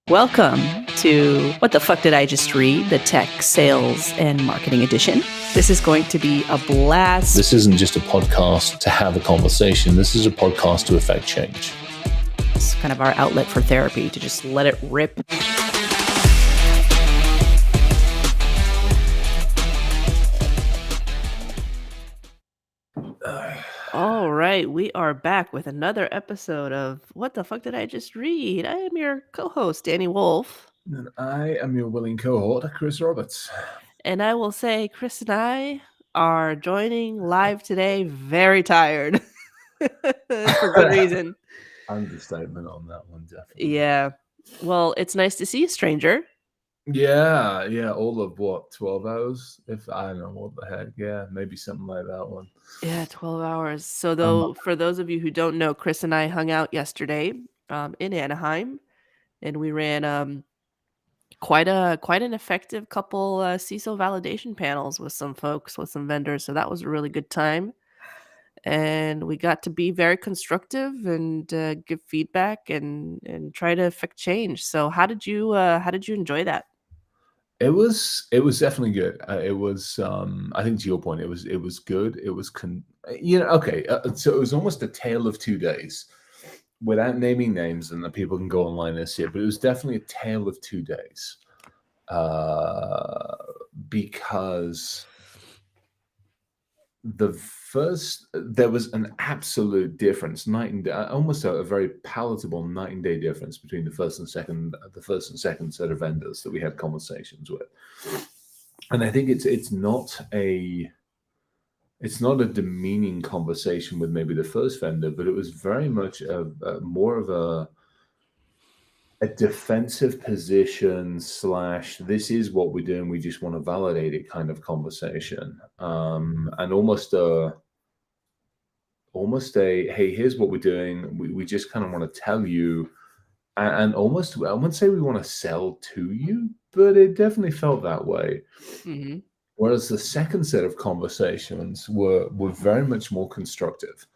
Welcome to What the Fuck Did I Just Read? The Tech Sales and Marketing Edition. This is going to be a blast. This isn't just a podcast to have a conversation. This is a podcast to affect change. It's kind of our outlet for therapy, to just let it rip. All right, we are back with another episode of What the Fuck Did I Just Read? I am your co-host, Danny Wolf. And I am your willing cohort, Chris Roberts. And I will say, Chris and I are joining live today very tired. For good reason. Understatement on that one, definitely. Yeah. Well, it's nice to see you, stranger. Yeah. All of what, 12 hours? If I don't know what the heck. Yeah, maybe something like that one. Yeah, 12 hours. So for those of you who don't know, Chris and I hung out yesterday in Anaheim, and we ran quite an effective couple CISO validation panels with some folks, with some vendors. So that was a really good time. And we got to be very constructive and give feedback and try to affect change. So how did you enjoy that? It was definitely good. It was I think to your point, it was good. It was okay. So it was almost a tale of 2 days, without naming names, and that people can go online and see it. But it was definitely a tale of 2 days, because there was an absolute difference, night and day, almost a very palatable night and day difference between the first and second set of vendors that we had conversations with. And I think it's not a demeaning conversation with maybe the first vendor, but it was very much more of a defensive position / this is what we're doing, we just want to validate it kind of conversation, and almost a hey, here's what we're doing, we just kind of want to tell you, and almost, I wouldn't say we want to sell to you, but it definitely felt that way. Mm-hmm. Whereas the second set of conversations were very much more constructive,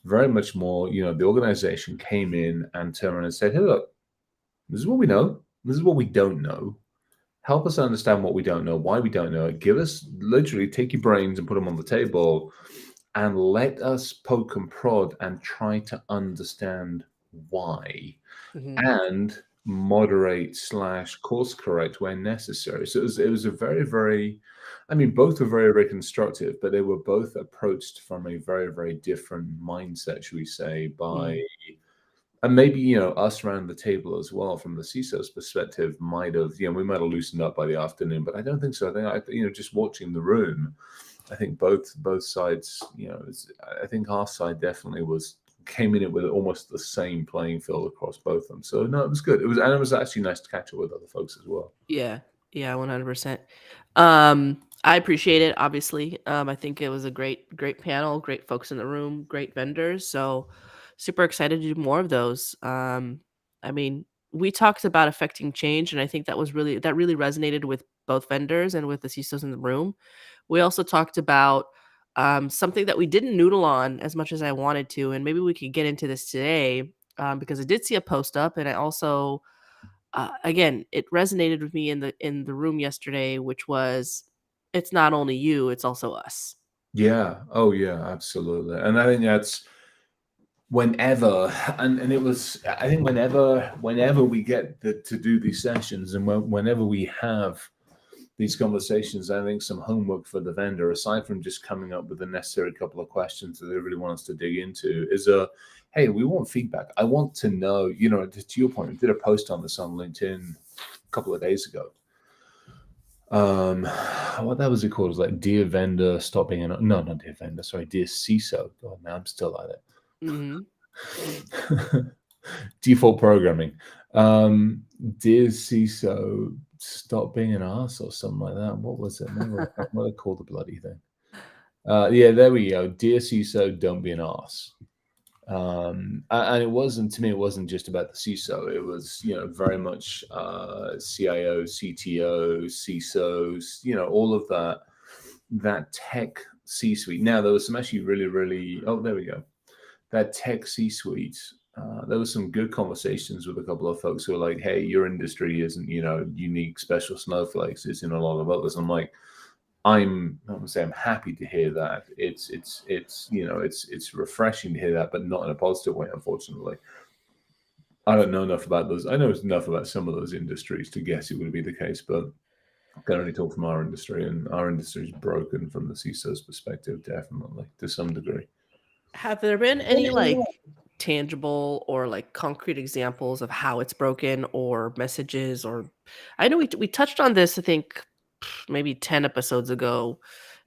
very much more, the organization came in and turned around and said, hey, look, this is what we know. This is what we don't know. Help us understand what we don't know, why we don't know it. Give us, literally, take your brains and put them on the table and let us poke and prod and try to understand why, and moderate / course correct where necessary. So it was a very, very, both were very, very constructive, but they were both approached from a very, very different mindset, should we say, by... And maybe, us around the table as well, from the CISO's perspective, might have, we might have loosened up by the afternoon, but I don't think so. I think, just watching the room, I think both sides, I think our side definitely came in it with almost the same playing field across both of them. So no, it was good. It was actually nice to catch up with other folks as well. Yeah, 100%. I appreciate it. Obviously, I think it was a great panel, great folks in the room, great vendors. So super excited to do more of those. We talked about affecting change, and I think that really resonated with both vendors and with the CISOs in the room. We also talked about something that we didn't noodle on as much as I wanted to, and maybe we could get into this today, because I did see a post up, and I also, again, it resonated with me in the room yesterday, which was, it's not only you, it's also us. Yeah. Oh yeah, absolutely. And I think that's whenever, and it was, I think whenever we get to do these sessions, and whenever we have these conversations, I think some homework for the vendor, aside from just coming up with the necessary couple of questions that they really want us to dig into, is hey, we want feedback. I want to know, to your point, we did a post on this on LinkedIn a couple of days ago. What that was it called? It was like, dear vendor, stop being no, not dear vendor, sorry, dear CISO. God, man, I'm still at it. Default programming. Dear CISO, stop being an arse, or something like that. What was it? What they call the bloody thing? Yeah, there we go. Dear CISO, don't be an arse. And it wasn't just about the CISO. It was, very much CIO, CTO, CISOs, all of that tech C-suite. Now, there was some actually really, really, oh, there we go. That tech C-suite There was some good conversations with a couple of folks who were like, "Hey, your industry isn't, unique, special snowflakes. It's in a lot of others." I'm like, I'm gonna say I'm happy to hear that. It's refreshing to hear that, but not in a positive way, unfortunately. I don't know enough about those. I know enough about some of those industries to guess it would be the case, but I can only talk from our industry, and our industry is broken from the CISO's perspective, definitely to some degree. Have there been any like tangible or like concrete examples of how it's broken or messages or I know we touched on this I think maybe 10 episodes ago.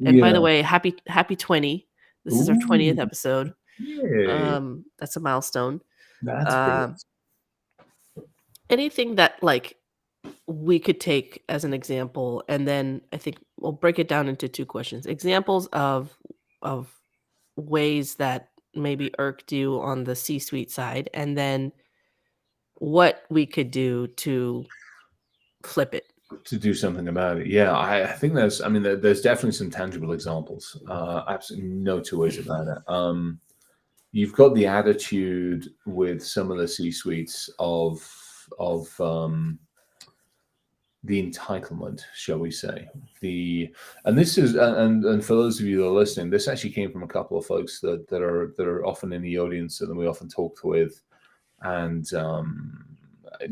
And by Yeah. the way, happy 20. This is our 20th Ooh, episode. yay! That's a milestone. That's Um brilliant. anything that like we could take as an example and then I think we'll break it down into two questions. Examples of ways that maybe irked you on the C-suite side, and then what we could do to flip it. To do something about it. Yeah, I think I mean, there's definitely some tangible examples. Absolutely no two ways about it. You've got the attitude with some of the C-suites of the entitlement, shall we say? And this is and for those of you that are listening, this actually came from a couple of folks that are often in the audience and that we often talk with, and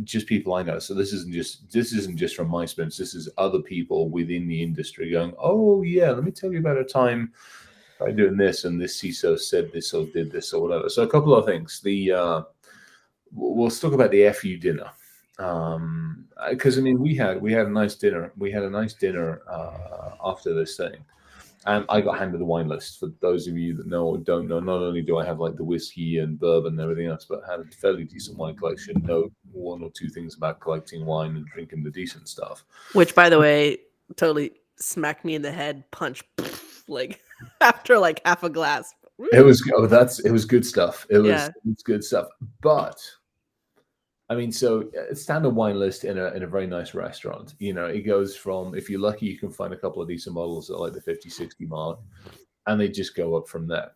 just people I know. So this isn't just from my experience. This is other people within the industry going, "Oh yeah, let me tell you about a time by doing this, and this CISO said this or did this or whatever." So a couple of things. We'll talk about the FU dinner, because I mean we had a nice dinner. We had a nice dinner after this thing. And I got handed the wine list. For those of you that know or don't know, not only do I have like the whiskey and bourbon and everything else, but I had a fairly decent wine collection. Know one or two things about collecting wine and drinking the decent stuff. Which, by the way, totally smacked me in the head, punch, like after like half a glass. It Woo! was it was good stuff. Yeah. It was good stuff. But I mean, so standard wine list in a very nice restaurant. It goes from, if you're lucky, you can find a couple of decent models at like the 50, 60 mark, and they just go up from there.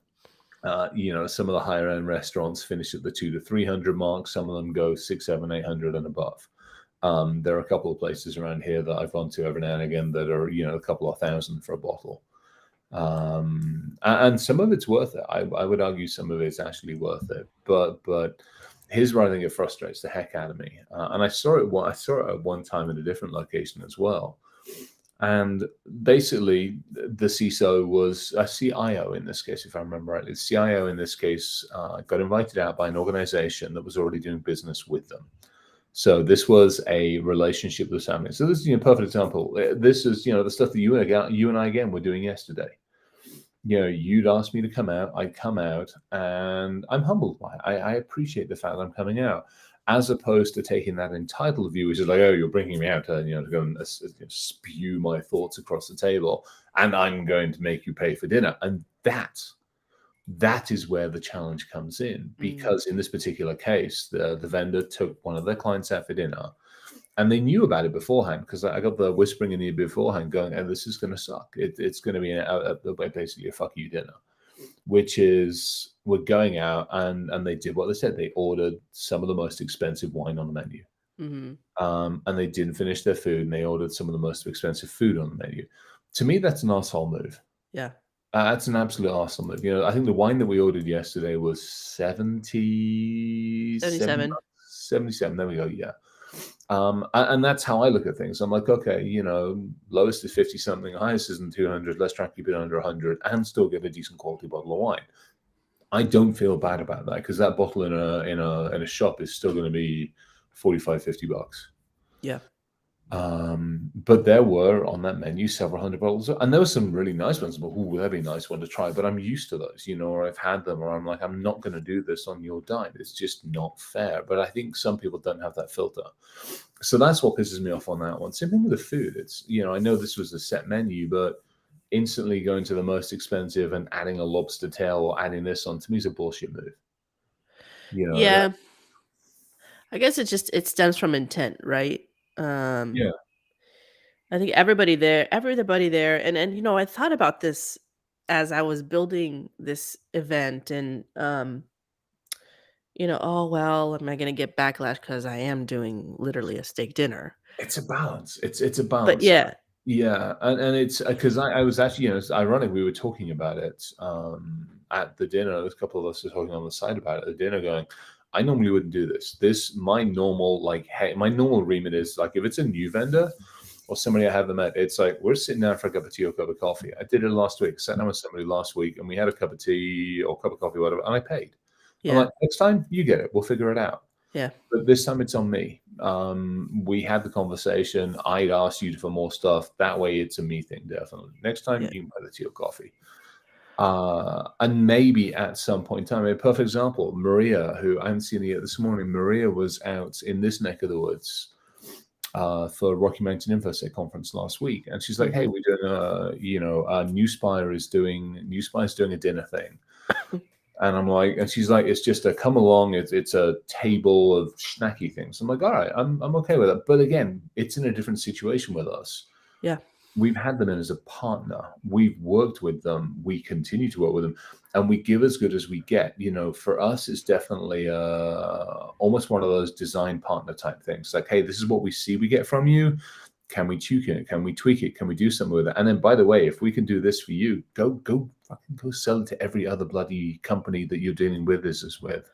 Some of the higher end restaurants finish at the 200 to 300 mark. Some of them go 6, 7, 800 and above. There are a couple of places around here that I've gone to every now and again that are, a couple of thousand for a bottle. And some of it's worth it. I would argue some of it's actually worth it. But here's where I think it frustrates the heck out of me. And I saw it at one time in a different location as well. And basically, the CISO was a CIO in this case, if I remember rightly. The CIO in this case got invited out by an organization that was already doing business with them. So this was a relationship that was happening. So this is a perfect example. This is the stuff that you and I again were doing yesterday. You'd asked me to come out. I'd come out, and I'm humbled by it. I appreciate the fact that I'm coming out, as opposed to taking that entitled view, which is like, oh, you're bringing me out to go and spew my thoughts across the table, and I'm going to make you pay for dinner. And that is where the challenge comes in, because in this particular case, the vendor took one of their clients out for dinner, and they knew about it beforehand, because I got the whispering in the ear beforehand going, "Oh, this is going to suck. It's going to be basically a fuck you dinner," which is, we're going out, and they did what they said. They ordered some of the most expensive wine on the menu. Mm-hmm. And they didn't finish their food, and they ordered some of the most expensive food on the menu. To me, that's an asshole move. Yeah. That's an absolute awesome move. I think the wine that we ordered yesterday was 77. 77. There we go. Yeah. And that's how I look at things. I'm like, okay, lowest is 50 something, highest is in 200. Let's try to keep it under 100 and still get a decent quality bottle of wine. I don't feel bad about that, because that bottle in a shop is still going to be 45, 50 bucks. Yeah. But there were on that menu several hundred bottles, and there were some really nice ones. But that'd be a nice one to try. But I'm used to those, or I've had them, or I'm like, I'm not going to do this on your dime. It's just not fair. But I think some people don't have that filter, so that's what pisses me off on that one. Same thing with the food. It's I know this was a set menu, but instantly going to the most expensive and adding a lobster tail or adding this on, to me, is a bullshit move. Yeah. I guess it stems from intent, right? Um, Yeah. I think everybody there, and I thought about this as I was building this event, and "Oh, well, am I gonna get backlash because I am doing literally a steak dinner?" It's a balance. It's a But balance. yeah, Yeah, and it's because I was actually, it's ironic we were talking about it at the dinner. There's a couple of us were talking on the side about it at the dinner, going, I normally wouldn't do this. This my normal like, hey, my normal remit is like if it's a new vendor or somebody I haven't met, it's like we're sitting down for a cup of tea or a cup of coffee. I did it last week. Sat down with somebody last week and we had a cup of tea or cup of coffee, whatever, and I paid. I'm yeah, like, next time you get it, we'll figure it out. yeah, But this time it's on me. We had the conversation. I'd asked you for more stuff. That way it's a me thing, definitely. Next time yeah, you can buy the tea or coffee. And maybe at some point in time, a perfect example, Maria, who I haven't seen yet this morning, Maria was out in this neck of the woods for Rocky Mountain InfoSec conference last week. And she's like, hey, mhm, we're doing New Spire's doing a dinner thing. And I'm like, and she's like, it's just a come along. It's a table of snacky things. I'm like, all right, I'm okay with it. But again, it's in a different situation with us. yeah, We've had them in as a partner. We've worked with them. We continue to work with them, and we give as good as we get. For us, it's definitely almost one of those design partner type things. Like, hey, this is what we see we get from you. Can we tweak it? Can we tweak it? Can we do something with it? And then, by the way, if we can do this for you, fucking go sell it to every other bloody company that you're dealing with business with,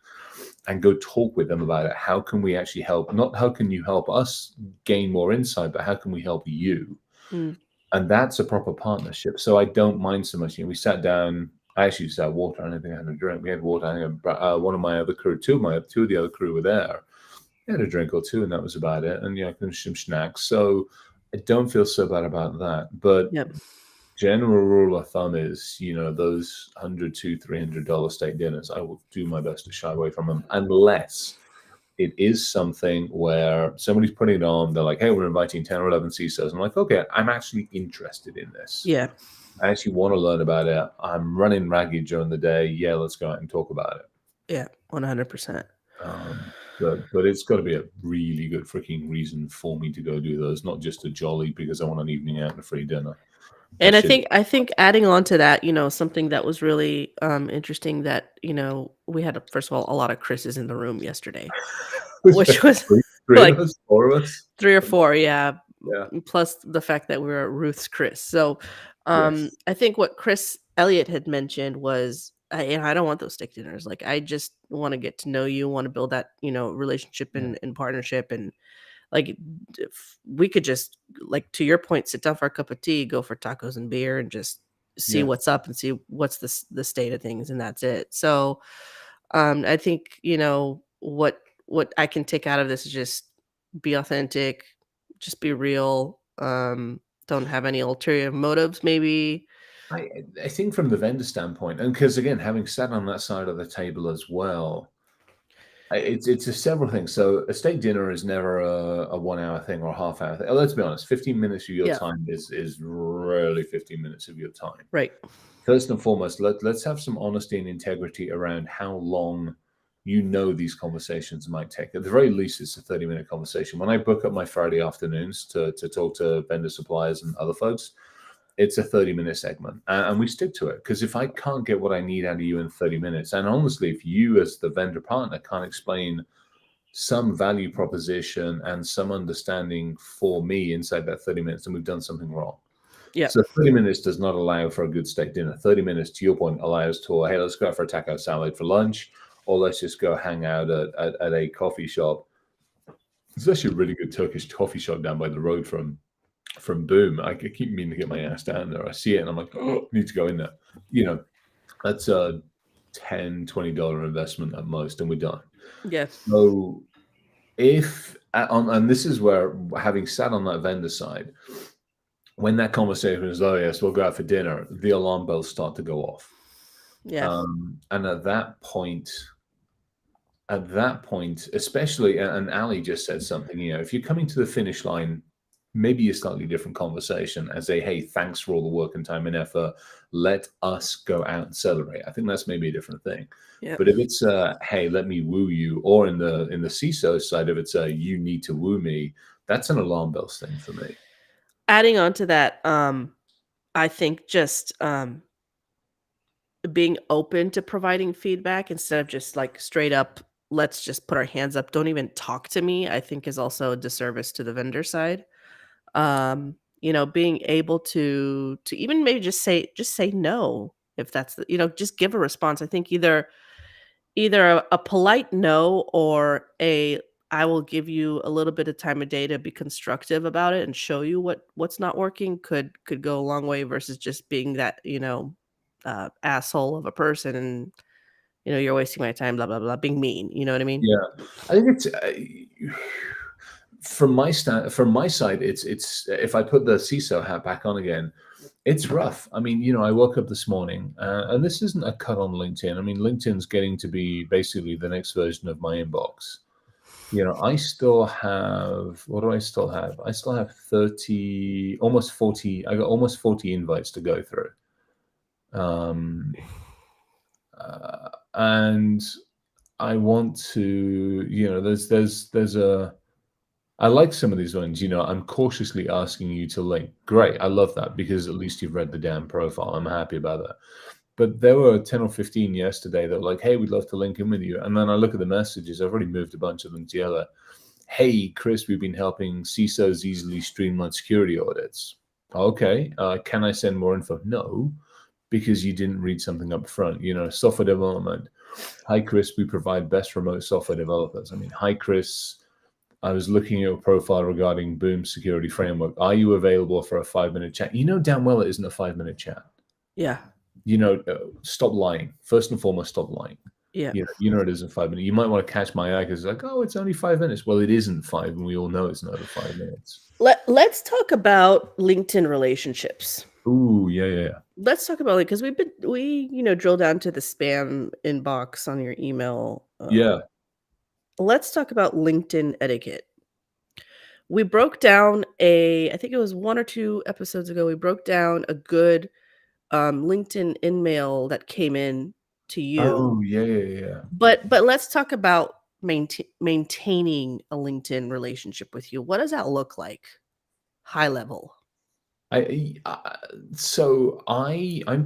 and go talk with them about it. How can we actually help? Not how can you help us gain more insight, but how can we help you? mm, And that's a proper partnership. So I don't mind so much. We sat down. I actually just had water. I don't think I had a drink. We had water. I think one of my other crew, two of the other crew were there. I had a drink or two, and that was about it. And some snacks. So I don't feel so bad about that. But yep, general rule of thumb is, those $100 to $300 steak dinners, I will do my best to shy away from them, unless it is something where somebody's putting it on. They're like, hey, we're inviting 10 or 11 CISOs. I'm like, okay, I'm actually interested in this. yeah, I actually want to learn about it. I'm running ragged during the day. Yeah, let's go out and talk about it. yeah, 100%. But it's got to be a really good freaking reason for me to go do those, not just a jolly because I want an evening out and a free dinner. That And I shit. think I think adding on to that, something that was really, interesting that, we had, first of all, a lot of Chris's in the room yesterday, Was which there was three of like us, four of us? 3 or 4, yeah, Yeah. plus the fact that we were at Ruth's Chris. So, Yes. I think what Chris Elliott had mentioned was, I don't want those steak dinners, like, I just wanna get to know you, wanna build that, relationship Yeah. and partnership, and, like, if we could just, like, to your point, sit down for a cup of tea, go for tacos and beer, and just see Yeah. what's up and see what's the state of things, and that's it. So, I think, what I can take out of this is just be authentic, just be real, don't have any ulterior motives maybe. I I think from the vendor standpoint, and because again, having sat on that side of the table as well, it's a several things. So a steak dinner is never a 1 hour thing or a half-hour thing. Let's be honest, 15 minutes of your Yeah, time is really 15 minutes of your time. right. First and foremost, let's have some honesty and integrity around how long these conversations might take. At the very least, it's a 30-minute conversation. When I book up my Friday afternoons to talk to vendor suppliers and other folks, it's a 30-minute segment. And we stick to it. Because if I can't get what I need out of you in 30 minutes, and honestly, if you as the vendor partner can't explain some value proposition and some understanding for me inside that 30 minutes, then we've done something wrong. Yeah, So 30 minutes does not allow for a good steak dinner. 30 minutes, to your point, allows to, hey, let's go out for a taco salad for lunch, or let's just go hang out at a coffee shop. There's actually a really good Turkish coffee shop down by the road from Boom. I keep meaning to get my ass down there. I see it and I'm like, oh, I need to go in there. That's a $10-20 investment at most, and we're done. yeah, So and this is where, having sat on that vendor side, when that conversation is, oh yes, we'll go out for dinner, the alarm bells start to go off. yeah, And at that point, especially, and Ali just said something, if you're coming to the finish line, maybe a slightly different conversation as a, hey, thanks for all the work and time and effort. Let us go out and celebrate. I think that's maybe a different thing. yeah. But if it's hey, let me woo you, or in the CISO side, if it's you need to woo me, that's an alarm bells thing for me. Adding on to that, I think just, being open to providing feedback instead of just, like, straight up, let's just put our hands up, don't even talk to me, I think is also a disservice to the vendor side. Being able to even maybe just say no if that's just give a response. I think either a polite no or a I will give you a little bit of time of day to be constructive about it and show you what's not working could go a long way versus just being that, asshole of a person and, "You're wasting my time, blah, blah, blah," being mean, you know what I mean? Yeah, I think it's from my side, it's if I put the CISO hat back on again, it's rough. I mean, I woke up this morning, and this isn't a cut on LinkedIn. I mean, LinkedIn's getting to be basically the next version of my inbox. I still have, what do I still have? I still have 30, almost 40. I got almost 40 invites to go through. And I want to, there's a, I like some of these ones, I'm cautiously asking you to link. Great. I love that because at least you've read the damn profile. I'm happy about that. But there were 10 or 15 yesterday that were like, hey, we'd love to link in with you. And then I look at the messages. I've already moved a bunch of them together. Hey, Chris, we've been helping CISOs easily streamline security audits. Okay. Can I send more info? No, because you didn't read something up front. Software development. Hi, Chris, we provide best remote software developers. I mean, hi, Chris. I was looking at your profile regarding Boom Security Framework. Are you available for a 5-minute chat? You know damn well it isn't a 5-minute chat. Yeah. Stop lying. First and foremost, stop lying. Yeah. It isn't 5 minutes. You might want to catch my eye because it's like, oh, it's only 5 minutes. Well, it isn't 5, and we all know it's not over 5 minutes. Let's talk about LinkedIn relationships. Ooh, yeah. Let's talk about it because we drill down to the spam inbox on your email. Yeah. Let's talk about LinkedIn etiquette. We broke down I think it was 1 or 2 episodes ago, we broke down a good, LinkedIn InMail that came in to you. Oh, yeah. But let's talk about maintaining a LinkedIn relationship with you. What does that look like? High level. I'm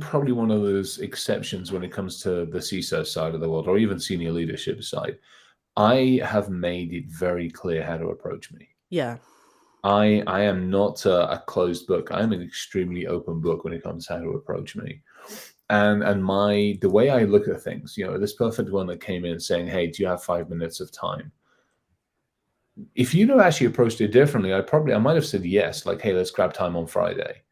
probably one of those exceptions when it comes to the CISO side of the world, or even senior leadership side. I have made it very clear how to approach me. Yeah. I am not a closed book. I'm an extremely open book when it comes to how to approach me. And the way I look at things, this perfect one that came in saying, "Hey, do you have 5 minutes of time?" If you'd have actually approached it differently, I might have said yes, like, "Hey, let's grab time on Friday."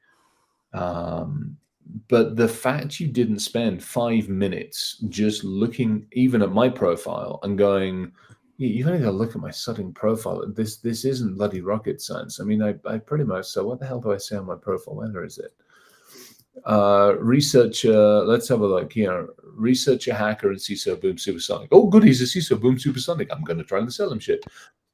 But the fact you didn't spend 5 minutes just looking even at my profile and going, you've only got to look at my setting profile. This isn't bloody rocket science. I mean, I pretty much, so what the hell do I say on my profile? Where is it? Researcher, let's have a look here. Researcher, hacker, and CISO Boom Supersonic. Oh, good, he's a CISO Boom Supersonic. I'm going to try and sell him shit.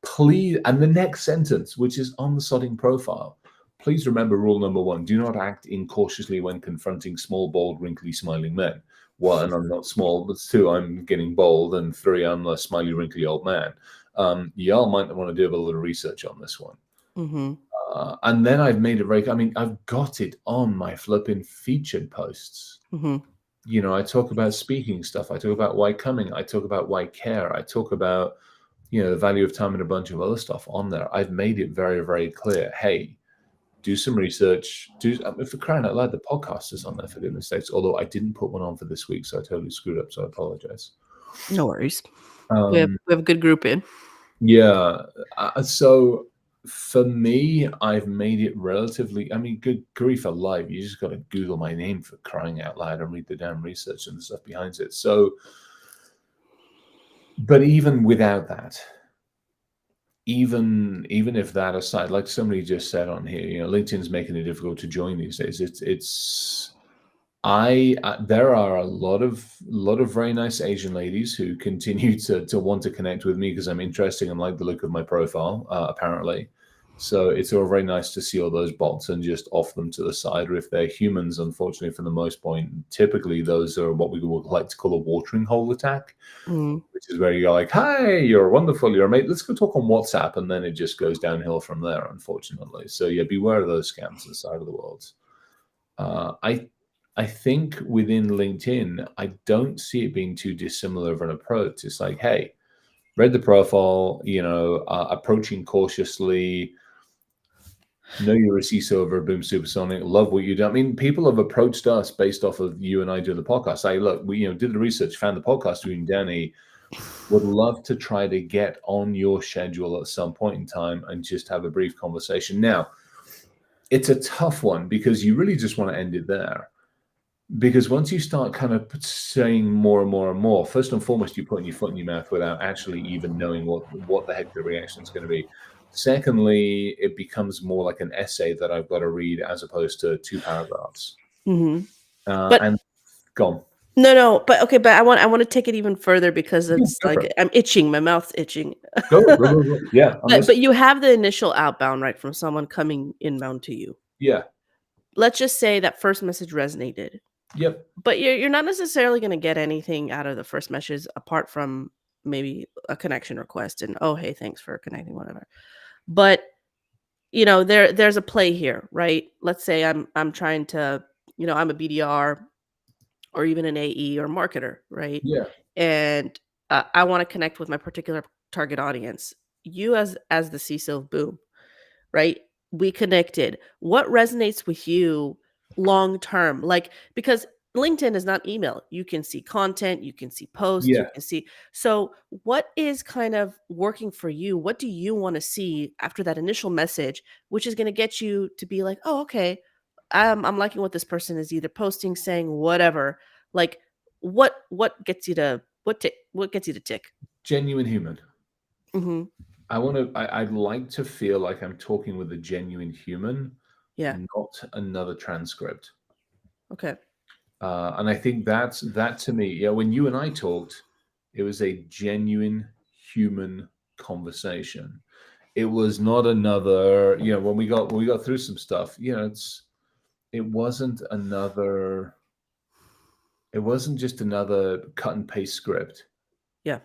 Please, and the next sentence, which is on the sodding profile, please remember rule number 1, do not act incautiously when confronting small, bold, wrinkly, smiling men. 1, I'm not small, but 2, I'm getting bold, and 3, I'm a smiley, wrinkly old man. Y'all might want to do a little research on this one. Mm-hmm. And then I've made it I've got it on my flipping featured posts. Mm-hmm. I talk about speaking stuff. I talk about why coming. I talk about why care. I talk about, the value of time and a bunch of other stuff on there. I've made it very, very clear. Hey, do some research. For crying out loud, the podcast is on there, for goodness sakes. Although I didn't put one on for this week, so I totally screwed up. So I apologize. No worries. We have a good group in. Yeah. So for me, I've made it relatively, good grief alive. You just got to Google my name, for crying out loud, and read the damn research and the stuff behind it. So, but even without that, even if that aside, like somebody just said on here, LinkedIn's making it difficult to join these days. There are a lot of very nice Asian ladies who continue to want to connect with me because I'm interesting and like the look of my profile, apparently. So it's all very nice to see all those bots and just off them to the side. Or if they're humans, unfortunately, for the most point, typically those are what we would like to call a watering hole attack, which is where you go like, "Hi, you're wonderful, you're a mate. Let's go talk on WhatsApp," and then it just goes downhill from there, unfortunately. So yeah, beware of those scams inside of the world. I think within LinkedIn, I don't see it being too dissimilar of an approach. It's like, hey, read the profile, approaching cautiously, know you're a CISO over Boom Supersonic, love what you do. I mean, people have approached us based off of you and I doing the podcast. Say, look, we did the research, found the podcast doing Danny. Would love to try to get on your schedule at some point in time and just have a brief conversation. Now, it's a tough one because you really just want to end it there. Because once you start kind of saying more and more and more, first and foremost, you're putting your foot in your mouth without actually even knowing what the heck the reaction is going to be. Secondly, it becomes more like an essay that I've got to read as opposed to 2 paragraphs. Mm-hmm. But And gone. no, but okay, but I want to take it even further because it's Go for like it. I'm itching, my mouth's itching. Go. Yeah, But you have the initial outbound, right, from someone coming inbound to you. yeah, Let's just say that first message resonated, yep, but you're not necessarily going to get anything out of the first message apart from maybe a connection request and, oh, hey, thanks for connecting, whatever. But there's a play here, right? Let's say I'm trying to, I'm a BDR or even an AE or marketer, right? yeah, And I want to connect with my particular target audience. You as the CISO of Boom, right? We connected. What resonates with you long term? Like, because LinkedIn is not email. You can see content, you can see posts, you yeah. can see. So, what is kind of working for you? What do you want to see after that initial message, which is going to get you to be like, oh, okay, I'm liking what this person is either posting, saying, whatever. Like, what gets you to what gets you to tick? Genuine human. Mm-hmm. I'd like to feel like I'm talking with a genuine human, Yeah. not another transcript. Okay. And I think that to me, yeah, when you and I talked, it was a genuine human conversation. It was not another, when we got through some stuff, it wasn't just another cut and paste script. Yeah.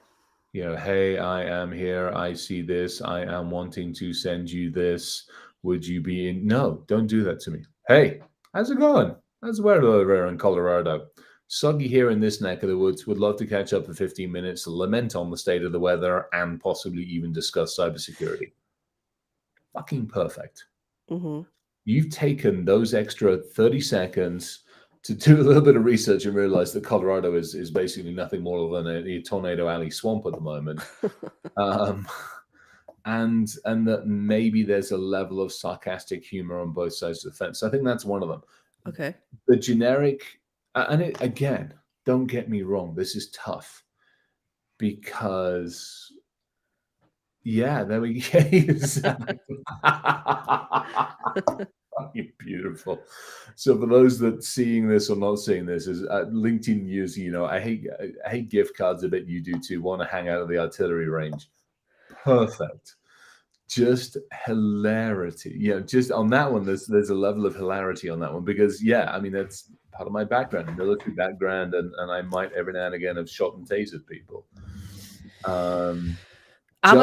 Hey, I am here. I see this. I am wanting to send you this. Would you be in? No, don't do that to me. Hey, how's it going? How's the weather over in Colorado? Soggy here in this neck of the woods. Would love to catch up for 15 minutes, lament on the state of the weather, and possibly even discuss cybersecurity. Fucking perfect. Mm-hmm. You've taken those extra 30 seconds to do a little bit of research and realize that Colorado is basically nothing more than a tornado alley swamp at the moment. And that maybe there's a level of sarcastic humor on both sides of the fence. I think that's one of them. Okay. The generic, and again, don't get me wrong, this is tough because, yeah, there we go. Exactly. You're beautiful. So for those that seeing this or not seeing this, is LinkedIn use. I hate gift cards. I bet you do too. Want to hang out at the artillery range? Perfect. Just hilarity. Just on that one, there's a level of hilarity on that one because I mean that's part of my background, military background, and I might every now and again have shot and tasered people. I'm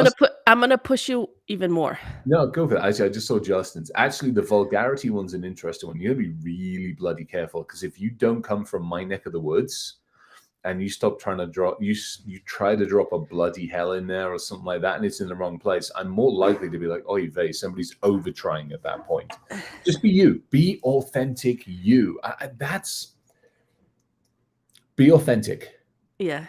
Just gonna push you even more. No, go for it. Actually, I just saw Justin's. Actually, the vulgarity one's an interesting one. You gotta be really bloody careful because if you don't come from my neck of the woods and you stop trying to drop, you try to drop a bloody hell in there or something like that, and it's in the wrong place, I'm more likely to be like, "Oh, vey, somebody's over trying at that point." Just be you. Be authentic. You. Be authentic. Yeah.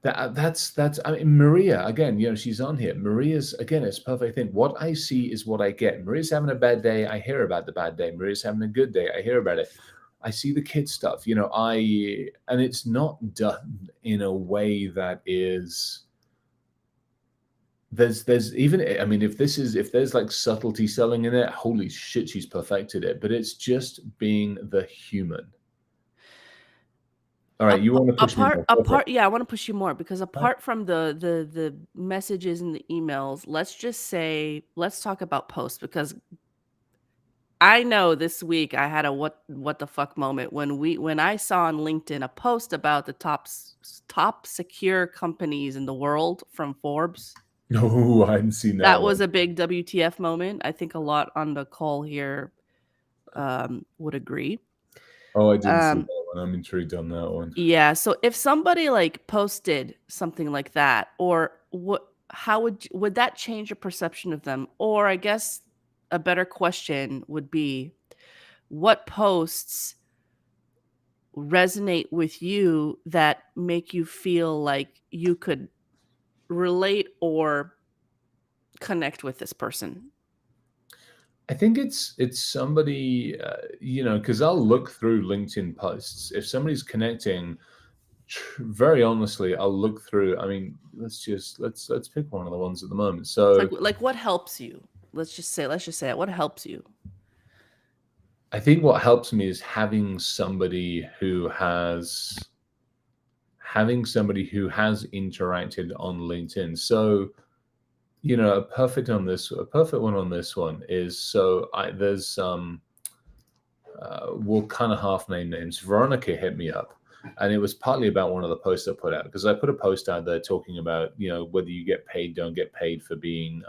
That's I mean, Maria again, she's on here. Maria's again, it's a perfect thing. What I see is what I get. Maria's having a bad day, I hear about the bad day. Maria's having a good day, I hear about it. I see the kid stuff, and it's not done in a way that is there's even, I mean, if there's like subtlety selling in it, holy shit, she's perfected it. But it's just being the human. All right, you want to push me more. Yeah, I want to push you more because apart from the messages and the emails, let's talk about posts because I know this week I had a what the fuck moment when I saw on LinkedIn a post about the top secure companies in the world from Forbes. No, I hadn't seen that That one. was a big WTF moment. I think a lot on the call here would agree. Oh, I didn't see that one. I'm intrigued on that one. Yeah, so if somebody like posted something like that, or how would that change your perception of them? Or I guess a better question would be, what posts resonate with you that make you feel like you could relate or connect with this person? I think it's somebody, because I'll look through LinkedIn posts. If somebody's connecting, very honestly, I'll look through. I mean, let's pick one of the ones at the moment. So Like what helps you? Let's just say it. What helps you? I think what helps me is having somebody who has interacted on LinkedIn. So, a perfect one on this one is, so there's we'll kind of half name names. Veronica hit me up, and it was partly about one of the posts I put out, because I put a post out there talking about, whether you get paid, don't get paid for being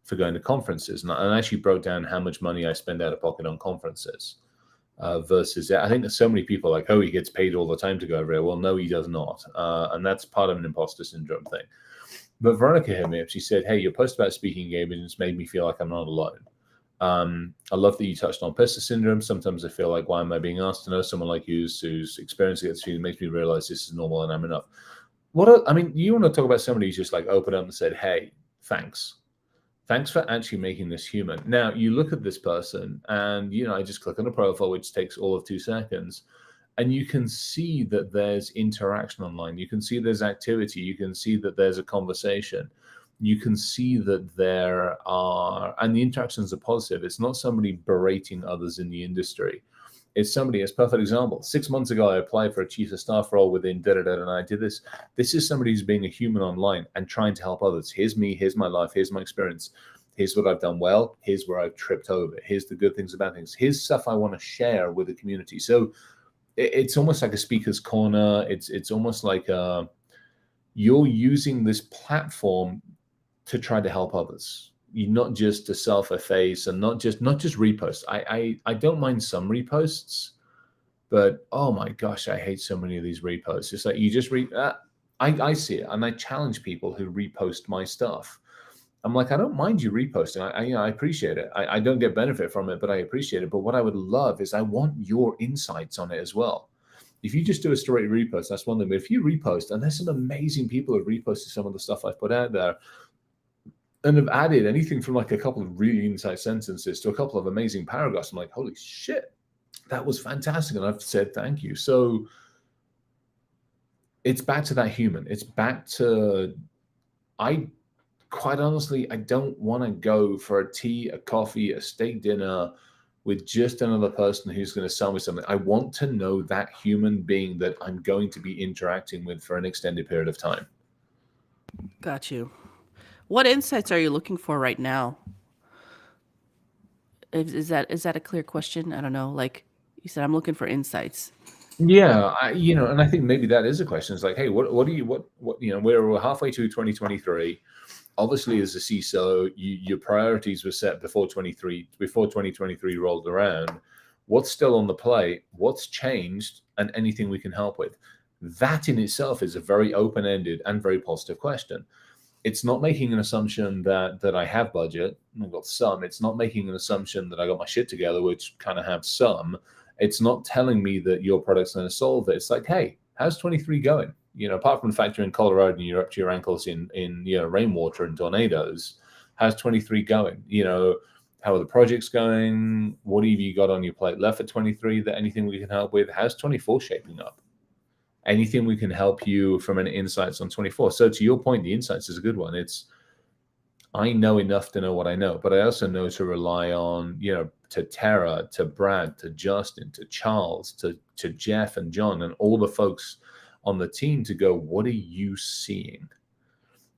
for going to conferences, and I actually broke down how much money I spend out of pocket on conferences. Versus, I think there's so many people like, oh, he gets paid all the time to go over here. Well, no, he does not, and that's part of an imposter syndrome thing. But Veronica hit me up. She said, "Hey, your post about speaking engagements made me feel like I'm not alone. I love that you touched on imposter syndrome. Sometimes I feel like, why am I being asked to know someone like you who's experiencing it? It makes me realize this is normal and I'm enough." I mean, you want to talk about somebody who's just like opened up and said, "Hey, thanks." Thanks for actually making this human. Now, you look at this person and, I just click on a profile, which takes all of 2 seconds. And you can see that there's interaction online. You can see there's activity. You can see that there's a conversation. You can see that and the interactions are positive. It's not somebody berating others in the industry. It's somebody, as a perfect example. 6 months ago, I applied for a chief of staff role within da-da-da, and I did this. This is somebody who's being a human online and trying to help others. Here's me, here's my life, here's my experience. Here's what I've done well. Here's where I've tripped over. Here's the good things, the bad things. Here's stuff I want to share with the community. So it's almost like a speaker's corner. It's almost like you're using this platform to try to help others. You're not just to self-efface and not just reposts. I don't mind some reposts, but oh my gosh, I hate so many of these reposts. It's like you just I see it, and I challenge people who repost my stuff. I'm like, I don't mind you reposting. I appreciate it. I don't get benefit from it, but I appreciate it. But what I would love is, I want your insights on it as well. If you just do a straight repost, that's one thing. But if you repost, and there's some amazing people who have reposted some of the stuff I've put out there, and have added anything from like a couple of really insight sentences to a couple of amazing paragraphs, I'm like, holy shit, that was fantastic. And I've said thank you. So it's back to that human. It's back to, quite honestly, I don't want to go for a tea, a coffee, a steak dinner with just another person who's going to sell me something. I want to know that human being that I'm going to be interacting with for an extended period of time. Got you. What insights are you looking for right now? Is that a clear question? I don't know. Like you said, I'm looking for insights. Yeah, and I think maybe that is a question. It's like, hey, what do you, we're halfway to 2023. Obviously, as a CISO, your priorities were set before 2023 rolled around. What's still on the plate? What's changed? And anything we can help with. That in itself is a very open-ended and very positive question. It's not making an assumption that I have budget. I've got some. It's not making an assumption that I got my shit together, which kind of have some. It's not telling me that your product's going to solve it. It's like, hey, how's 23 going? Apart from the fact you're in Colorado and you're up to your ankles in rainwater and tornadoes, how's 23 going? How are the projects going? What have you got on your plate left for 23? That anything we can help with? How's 24 shaping up? Anything we can help you from an insights on 24. So to your point, the insights is a good one. It's, I know enough to know what I know, but I also know to rely on, to Tara, to Brad, to Justin, to Charles, to Jeff and John, and all the folks on the team to go, what are you seeing?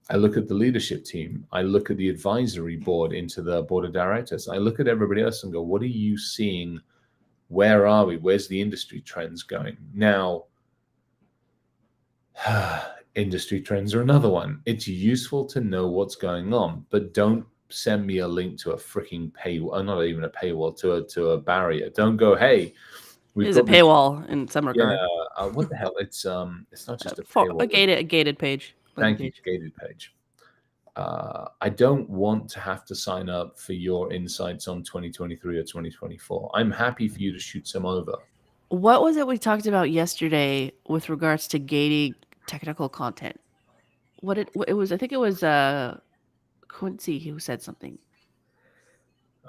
I look at the leadership team. I look at the advisory board into the board of directors. I look at everybody else and go, what are you seeing? Where are we? Where's the industry trends going? Now, industry trends are another one. It's useful to know what's going on, but don't send me a link to a freaking paywall, not even a paywall, to a barrier. Don't go, hey, There's a paywall in some regard. Yeah, what the hell? It's not just a paywall. A gated page. Thank you, gated page. I don't want to have to sign up for your insights on 2023 or 2024. I'm happy for you to shoot some over. What was it we talked about yesterday with regards to gating technical content? It was, I think it was Quincy who said something.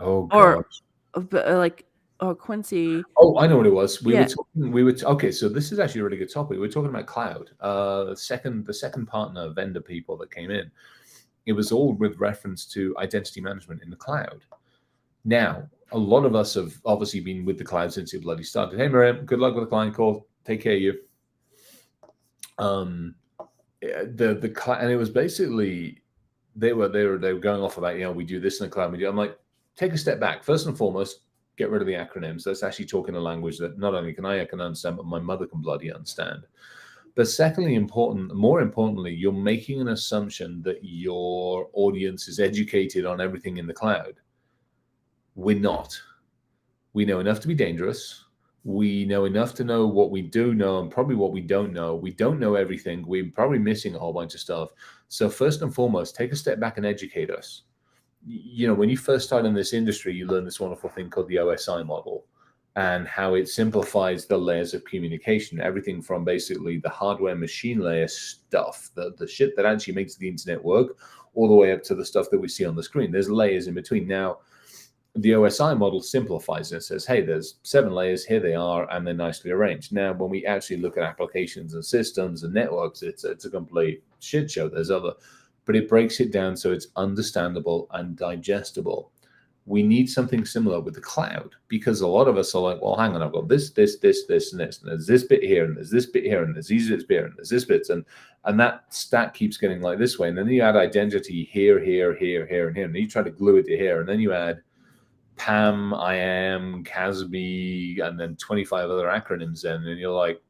Oh Or God. like, or Quincy. Oh, I know what it was. Yeah. Okay, so this is actually a really good topic. We were talking about cloud. The second partner vendor people that came in, it was all with reference to identity management in the cloud. Now, a lot of us have obviously been with the cloud since it bloody started. Hey, Miriam, good luck with the client call. Take care of you. The cloud, and it was basically they were going off about, we do this in the cloud. I'm like, take a step back. First and foremost, get rid of the acronyms. Let's actually talk in a language that not only I can understand, but my mother can bloody understand. But secondly, more importantly, you're making an assumption that your audience is educated on everything in the cloud. We're not. We know enough to be dangerous. We know enough to know what we do know and probably what we don't know. We don't know everything. We're probably missing a whole bunch of stuff. So first and foremost, take a step back and educate us. When you first start in this industry, you learn this wonderful thing called the OSI model and how it simplifies the layers of communication, everything from basically the hardware machine layer stuff, the shit that actually makes the internet work, all the way up to the stuff that we see on the screen. There's layers in between. Now, the OSI model simplifies it. It says, hey, there's 7 layers, here they are, and they're nicely arranged. Now, when we actually look at applications and systems and networks, it's a complete shit show. There's other, but it breaks it down so it's understandable and digestible. We need something similar with the cloud, because a lot of us are like, well, hang on, I've got this, and this, and there's this bit here, and there's this bit here, and there's these bits here, and there's this bits, and that stack keeps getting like this way. And then you add identity here, and here, and you try to glue it to here, and then you add PAM, IAM, CASB, and then 25 other acronyms in, and you're like,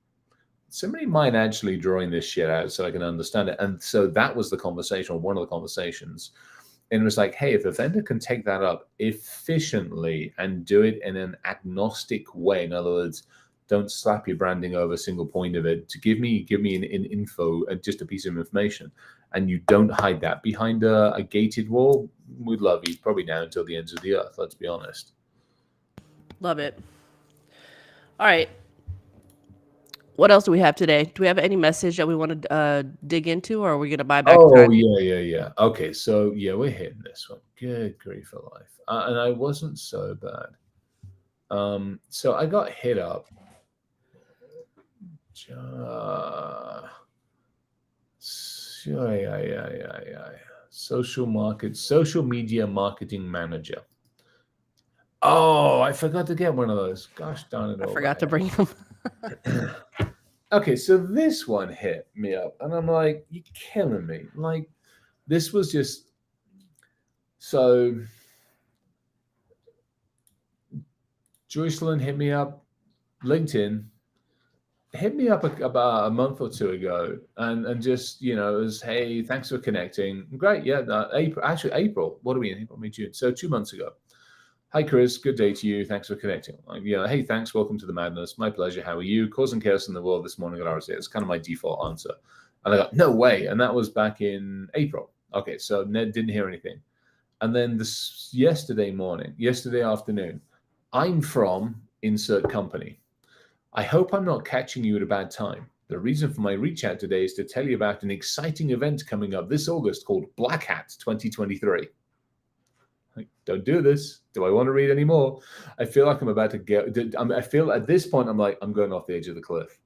somebody might actually drawing this shit out so I can understand it. And so that was the conversation, or one of the conversations. And it was like, hey, if a vendor can take that up efficiently and do it in an agnostic way, in other words, don't slap your branding over a single point of it, to give me an info, just a piece of information, and you don't hide that behind a gated wall, we'd love you probably now until the ends of the earth, let's be honest. Love it. All right. What else do we have today? Do we have any message that we want to dig into, or are we going to buy back time? Yeah. Okay, so yeah, we're hitting this one. Good grief for life. And I wasn't so bad. So I got hit up. Social media marketing manager. Oh, I forgot to get one of those. Gosh darn it. I forgot to bring them. Okay, so this one hit me up, and I'm like, you're killing me. Like, this was just so. Joycelyn hit me up, LinkedIn hit me up about a month or two ago, and just, it was, hey, thanks for connecting. Great, yeah. April. What are we in? April, May, June. So 2 months ago. Hi, Chris. Good day to you. Thanks for connecting. Hey, thanks. Welcome to the madness. My pleasure. How are you? Causing chaos in the world this morning at RSA. It's kind of my default answer. And I got, no way. And that was back in April. Okay, so Ned didn't hear anything. And then yesterday afternoon, I'm from insert company. I hope I'm not catching you at a bad time. The reason for my reach out today is to tell you about an exciting event coming up this August called Black Hat 2023. Don't do this. Do I want to read any more? I feel like I'm about to get. I feel at this point I'm like, I'm going off the edge of the cliff.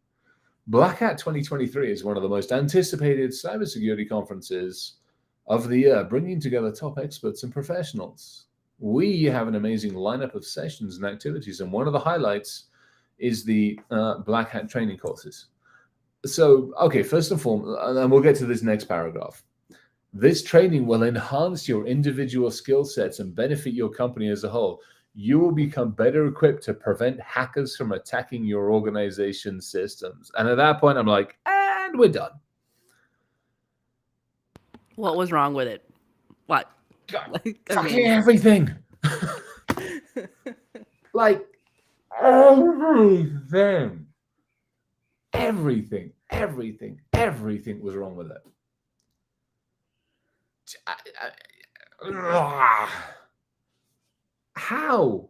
Black Hat 2023 is one of the most anticipated cybersecurity conferences of the year, bringing together top experts and professionals. We have an amazing lineup of sessions and activities, and one of the highlights is the Black Hat training courses. So, okay, first and foremost, and we'll get to this next paragraph. This training will enhance your individual skill sets and benefit your company as a whole. You will become better equipped to prevent hackers from attacking your organization's systems. And at that point, I'm like, and we're done. What was wrong with it? What? Fucking everything. Like, everything. Everything was wrong with it. Ugh. How?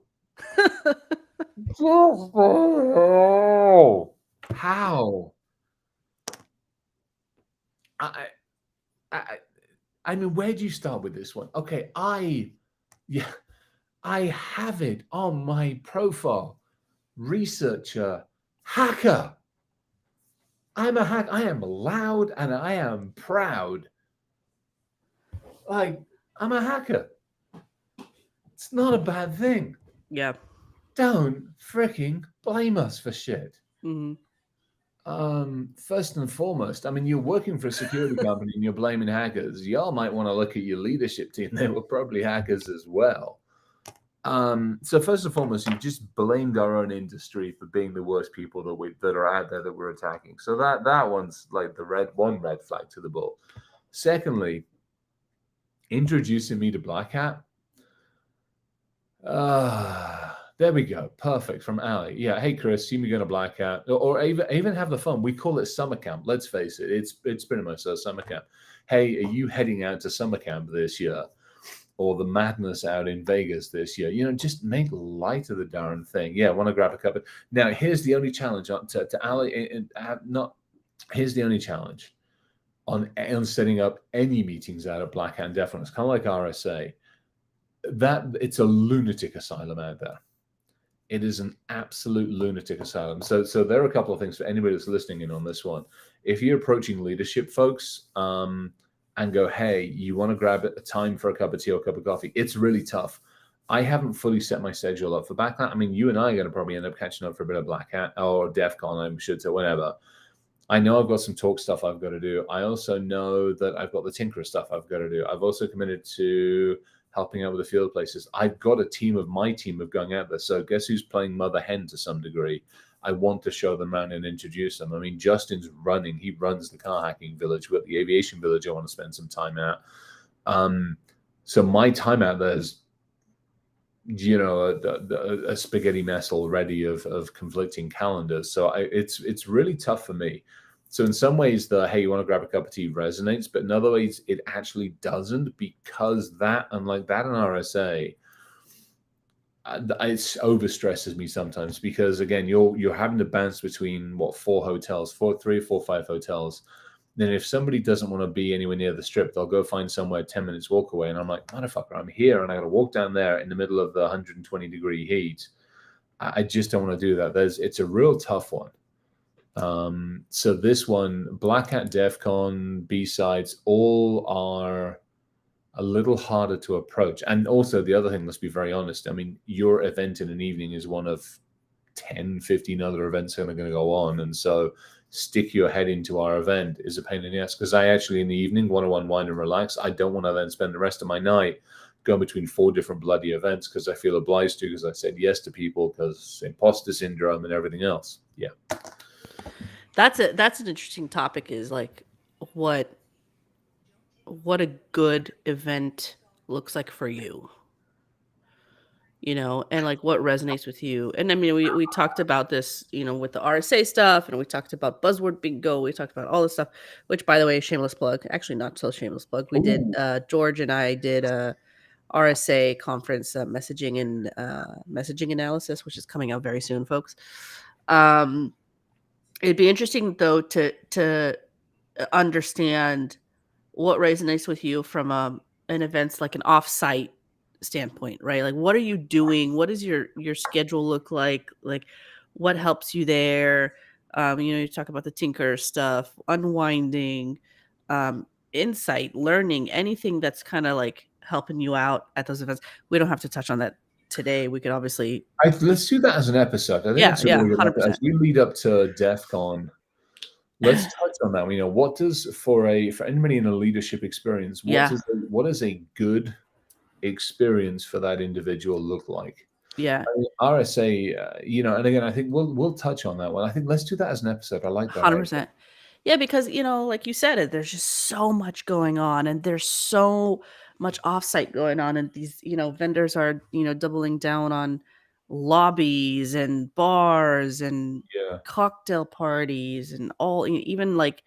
How? I, I, I mean, where do you start with this one? Okay, yeah, I have it on my profile. Researcher, hacker. I'm a hack. I am loud and I am proud. Like, I'm a hacker. It's not a bad thing. Yeah. Don't freaking blame us for shit. Hmm. First and foremost, I mean, you're working for a security company and you're blaming hackers. Y'all might want to look at your leadership team. They were probably hackers as well. So first and foremost, you just blamed our own industry for being the worst people that are out there that we're attacking. So that one's like the red flag to the bull. Secondly, introducing me to Black Hat. There we go. Perfect from Ali. Yeah. Hey, Chris, see me going to Black Hat, or even have the fun. We call it summer camp. Let's face it. It's pretty much a summer camp. Hey, are you heading out to summer camp this year? Or the madness out in Vegas this year? Just make light of the darn thing. Yeah. Want to grab a cup of. Now, here's the only challenge to Ali. Here's the only challenge on setting up any meetings out at Black Hat. Definitely, it's kind of like RSA. That it's a lunatic asylum out there. It is an absolute lunatic asylum. So there are a couple of things for anybody that's listening in on this one. If you're approaching leadership folks and go, hey, you want to grab a time for a cup of tea or a cup of coffee, it's really tough. I haven't fully set my schedule up for Black Hat. I mean, you and I are going to probably end up catching up for a bit of Black Hat or DEF CON, I should say, whatever. I know I've got some talk stuff I've got to do. I also know that I've got the Tinkerer stuff I've got to do. I've also committed to helping out with the field places. I've got my team of going out there. So guess who's playing mother hen to some degree? I want to show them around and introduce them. I mean, Justin's running. He runs the car hacking village. We've got the aviation village I want to spend some time at. So my time out there is, a spaghetti mess already of conflicting calendars. So it's really tough for me. So in some ways, the hey, you want to grab a cup of tea resonates, but in other ways, it actually doesn't, because that, unlike that in RSA, it overstresses me sometimes, because again, you're having to bounce between three or four, 5 hotels. Then if somebody doesn't want to be anywhere near the strip, they'll go find somewhere 10 minutes walk away. And I'm like, motherfucker, I'm here and I got to walk down there in the middle of the 120-degree heat. I just don't want to do that. It's a real tough one. So this one, Black Hat, DEF CON, B-sides, all are a little harder to approach. And also the other thing, let's be very honest. I mean, your event in an evening is one of 10, 15 other events that are going to go on. And so stick your head into our event is a pain in the ass, because I actually in the evening want to unwind and relax. I don't want to then spend the rest of my night going between 4 different bloody events because I feel obliged to, because I said yes to people, because imposter syndrome and everything else. Yeah. That's an interesting topic, is like what a good event looks like for you. And like what resonates with you. And I mean, we talked about this, with the RSA stuff, and we talked about buzzword bingo. We talked about all this stuff, which, by the way, shameless plug, actually not so shameless plug. We did, George and I did a RSA conference, messaging analysis, which is coming out very soon, folks. It'd be interesting though to understand what resonates with you from an event's like an offsite standpoint, right? Like, what are you doing? What does your schedule look like? Like, what helps you there? You talk about the tinker stuff, unwinding, insight, learning, anything that's kind of like helping you out at those events. We don't have to touch on that today. We could obviously let's do that as an episode. I think yeah, that's a really good 100%. as we lead up to DEF CON. Let's touch on that. What does for anybody in a leadership experience, what is a good experience for that individual look like? Yeah. I mean, RSA, and again, I think we'll touch on that one. I think let's do that as an episode. I like that. 100%. Yeah, because, like you said, there's just so much going on, and there's so much offsite going on, and these, vendors are, doubling down on lobbies and bars and Yeah. cocktail parties and all, even like,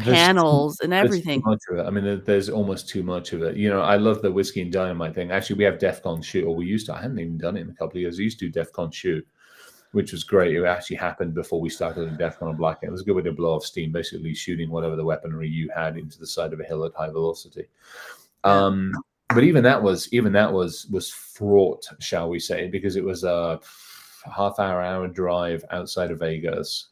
panels and There's too everything. much of it. I mean, there's almost too much of it. You know, I love the whiskey and dynamite thing. Actually, we have DEF CON shoot, or we used to. I haven't even done it in a couple of years. We used to do DEF CON shoot, which was great. It actually happened before we started in DEF CON on Black. It was a good way to blow off steam, basically shooting whatever the weaponry you had into the side of a hill at high velocity. Yeah. But even that was fraught, shall we say, because it was a hour drive outside of Vegas.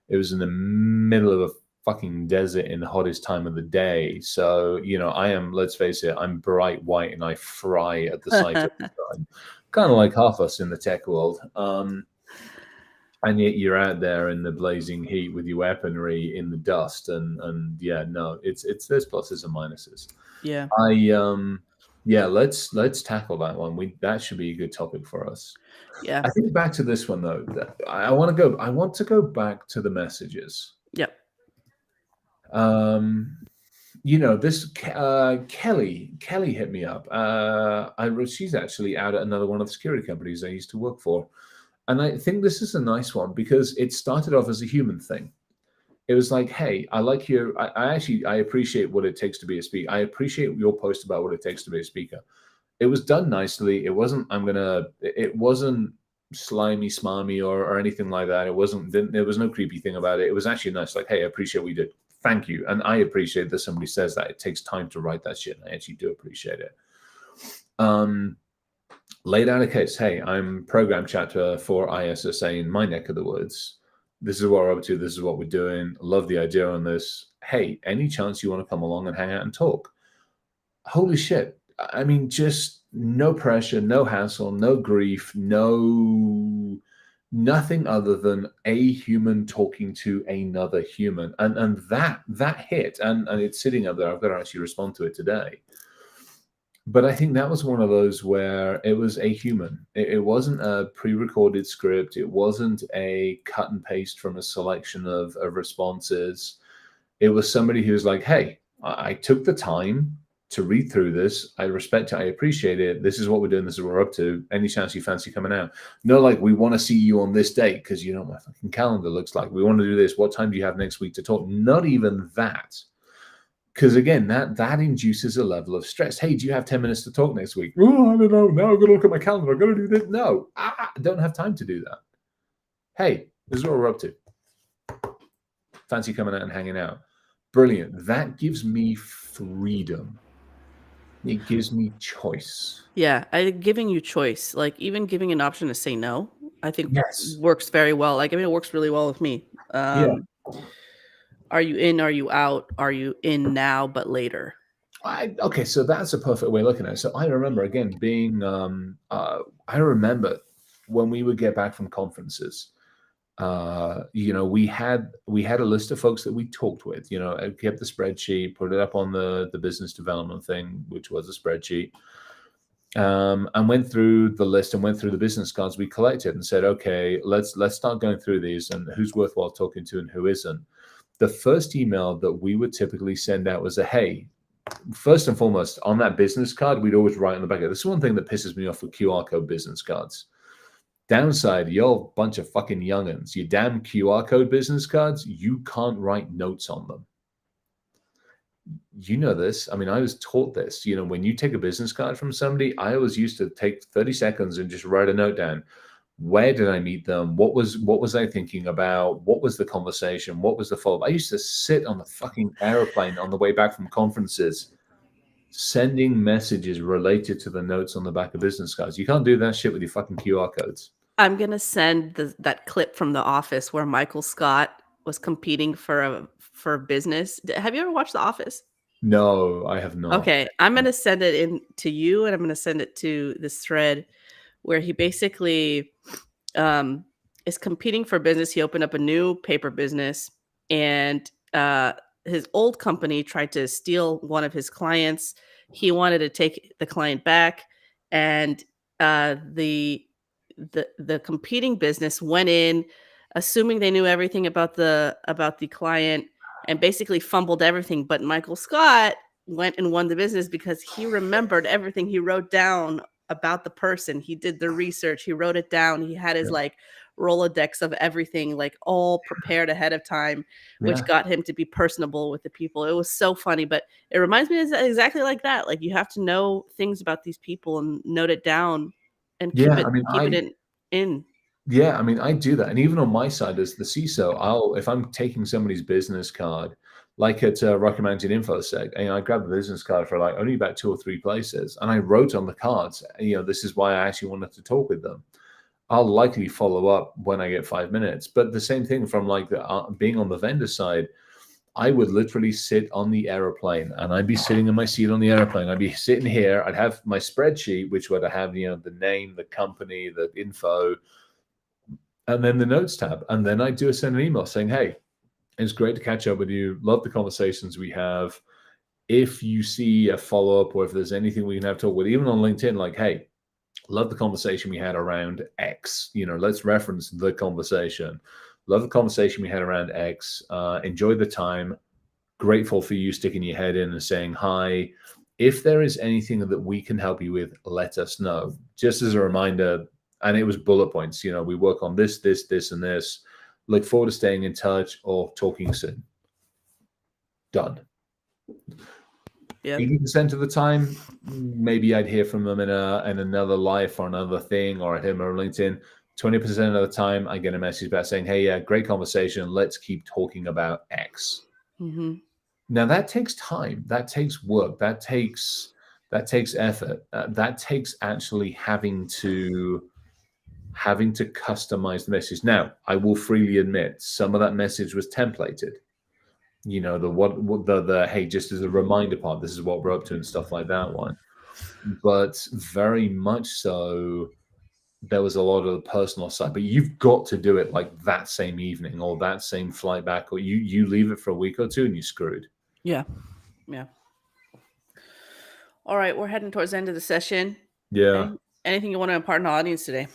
It was in the middle of a fucking desert in the hottest time of the day. So, you know, let's face it, I'm bright white and I fry at the sight of the sun. Kind of like half us in the tech world. And yet you're out there in the blazing heat with your weaponry in the dust. And yeah, no, it's there's pluses and minuses. Yeah. Yeah, let's tackle that one. That should be a good topic for us. Yeah. I think back to this one though. I want to go back to the messages. Yep. You know, this Kelly hit me up. She's actually out at another one of the security companies I used to work for, and I think this is a nice one because it started off as a human thing. It was like, hey, I like your. I appreciate what it takes to be a speaker. I appreciate your post about what it takes to be a speaker. It was done nicely. It wasn't. It wasn't slimy, smarmy, or anything like that. It wasn't. There was no creepy thing about it. It was actually nice. Like, hey, I appreciate what you did. Thank you. And I appreciate that somebody says that. It takes time to write that shit. And I actually do appreciate it. Laid out a case. Hey, I'm program chatter for ISSA in my neck of the woods. This is what we're up to. This is what we're doing. Love the idea on this. Hey, any chance you want to come along and hang out and talk? Holy shit. I mean, just no pressure, no hassle, no grief, nothing other than a human talking to another human. And that hit, and it's sitting up there. I've got to actually respond to it today. But I think that was one of those where it was a human. It wasn't a pre-recorded script. It wasn't a cut and paste from a selection of responses. It was somebody who was like, hey, I took the time to read through this. I respect it. I appreciate it. This is what we're doing. This is what we're up to. Any chance you fancy coming out? No, like, we want to see you on this date because you know what my fucking calendar looks like. We want to do this. What time do you have next week to talk? Not even that. Because again, that induces a level of stress. Hey, do you have 10 minutes to talk next week? Oh, I don't know. Now I've got to look at my calendar. I've got to do this. No, I don't have time to do that. Hey, this is what we're up to. Fancy coming out and hanging out. Brilliant. That gives me freedom. It gives me choice. Yeah, giving you choice, like even giving an option to say no, I think Yes. works very well. Like, I mean, it works really well with me. Are you in? Are you out? Are you in now but later? Okay, so that's a perfect way of looking at it. So I remember again being, I remember when we would get back from conferences. You know, we had a list of folks that we talked with. You know, I kept the spreadsheet, put it up on the business development thing, which was a spreadsheet, and went through the list and went through the business cards we collected and said, okay, let's start going through these and who's worthwhile talking to and who isn't. The first email that we would typically send out was a hey. First and foremost, on that business card, we'd always write on the back of it. This is one thing that pisses me off with QR code business cards. Downside, you're a bunch of fucking youngins. Your damn QR code business cards, you can't write notes on them. You know this. I mean, I was taught this. You know, when you take a business card from somebody, I always used to take 30 seconds and just write a note down. Where did I meet them? What was I thinking about? What was the conversation? What was the follow-up? I used to sit on the fucking airplane on the way back from conferences, sending messages related to the notes on the back of business cards. You can't do that shit with your fucking QR codes. I'm gonna send that clip from The Office where Michael Scott was competing for business. Have you ever watched The Office? No, I have not. Okay, I'm gonna send it in to you, and I'm gonna send it to this thread where he basically is competing for business. He opened up a new paper business, and his old company tried to steal one of his clients. He wanted to take the client back, and the competing business went in, assuming they knew everything about the client, and basically fumbled everything. But Michael Scott went and won the business because he remembered everything. He wrote down about the person. He did the research. He wrote it down. He had his like Rolodex of everything, like all prepared ahead of time, which Yeah. got him to be personable with the people. It was so funny, but it reminds me exactly like that. Like you have to know things about these people and note it down and keep Yeah. it keep it in. Yeah, I mean, I do that, and even on my side as the CISO, if I'm taking somebody's business card, like at Rocky Mountain InfoSec, and I grabbed the business card for like only about 2 or 3 places, and I wrote on the cards, this is why I actually wanted to talk with them. I'll likely follow up when I get 5 minutes, but the same thing from like being on the vendor side. I would literally sit on the airplane, and I'd be sitting in my seat on the airplane. I'd be sitting here. I'd have my spreadsheet, which would have the name, the company, the info, and then the notes tab. And then I do send an email saying, hey, it's great to catch up with you. Love the conversations we have. If you see a follow up or if there's anything we can have talk with, even on LinkedIn, like, hey, love the conversation we had around X. Let's reference the conversation. Love the conversation we had around X. Enjoy the time. Grateful for you sticking your head in and saying hi. If there is anything that we can help you with, let us know. Just as a reminder, and it was bullet points. We work on this, and this. Look forward to staying in touch or talking soon. Done. Yep. 80% of the time, maybe I'd hear from them in another life or another thing, or I'd hear them on LinkedIn. 20% of the time, I get a message back saying, hey, yeah, great conversation. Let's keep talking about X. Mm-hmm. Now that takes time. That takes work. That takes effort. That takes actually having to customize the message. Now, I will freely admit some of that message was templated. The hey, just as a reminder part, this is what we're up to and stuff like that one. But very much so, there was a lot of the personal side. But you've got to do it like that same evening or that same flight back, or you leave it for a week or two and you're screwed. Yeah. Yeah. All right, we're heading towards the end of the session. Yeah. Anything you want to impart in the audience today?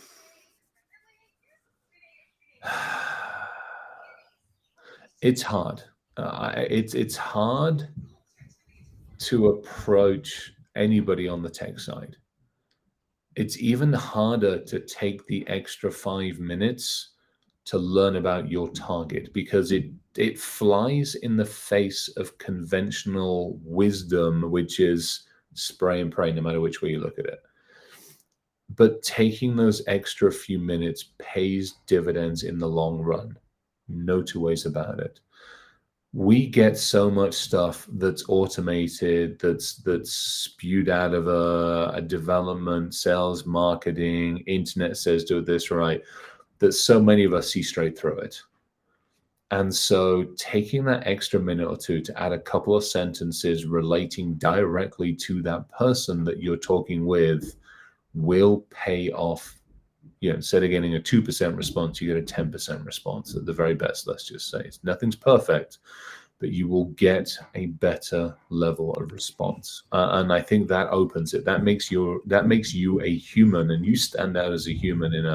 It's hard. It's hard to approach anybody on the tech side. It's even harder to take the extra 5 minutes to learn about your target because it flies in the face of conventional wisdom, which is spray and pray, no matter which way you look at it. But taking those extra few minutes pays dividends in the long run. No two ways about it. We get so much stuff that's automated, that's spewed out of a development, sales, marketing, internet says do this right, that so many of us see straight through it. And so taking that extra minute or two to add a couple of sentences relating directly to that person that you're talking with will pay off. Instead of getting a 2% response, you get a 10% response at the very best, let's just say. Nothing's perfect, but you will get a better level of response. And I think that opens it. That makes you a human, and you stand out as a human in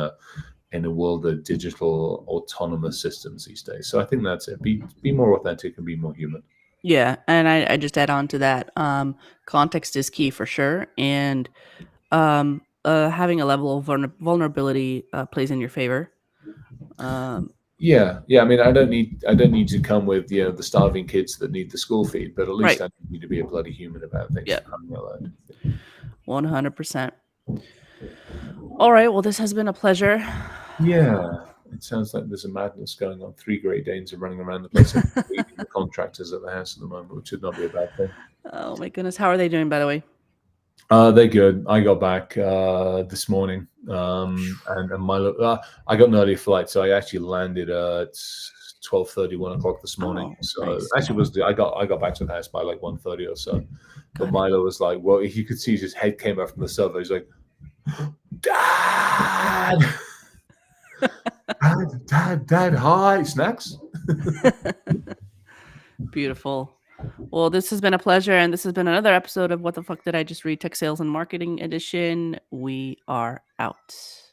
a world of digital autonomous systems these days. So I think that's it. Be more authentic and be more human. Yeah, and I just add on to that. Context is key for sure, and having a level of vulnerability plays in your favor. Yeah. I mean, I don't need to come with the starving kids that need the school feed, but at least Right. I need to be a bloody human about things. Yeah. 100%. All right. Well, this has been a pleasure. Yeah. It sounds like there's a madness going on. 3 Great Danes are running around the place and eating the contractors at the house at the moment, which should not be a bad thing. Oh my goodness. How are they doing, by the way? They're good. I got back this morning, and Milo. I got an early flight, so I actually landed at 12:30, 1 o'clock this morning. So nice. actually, I got back to the house by like 1:30 or so. But Milo was like, well, you could see his head came up from the sofa. He's like, Dad, Dad, hi, snacks. Beautiful. Well, this has been a pleasure, and this has been another episode of What the Fuck Did I Just Read? Tech Sales and Marketing Edition. We are out.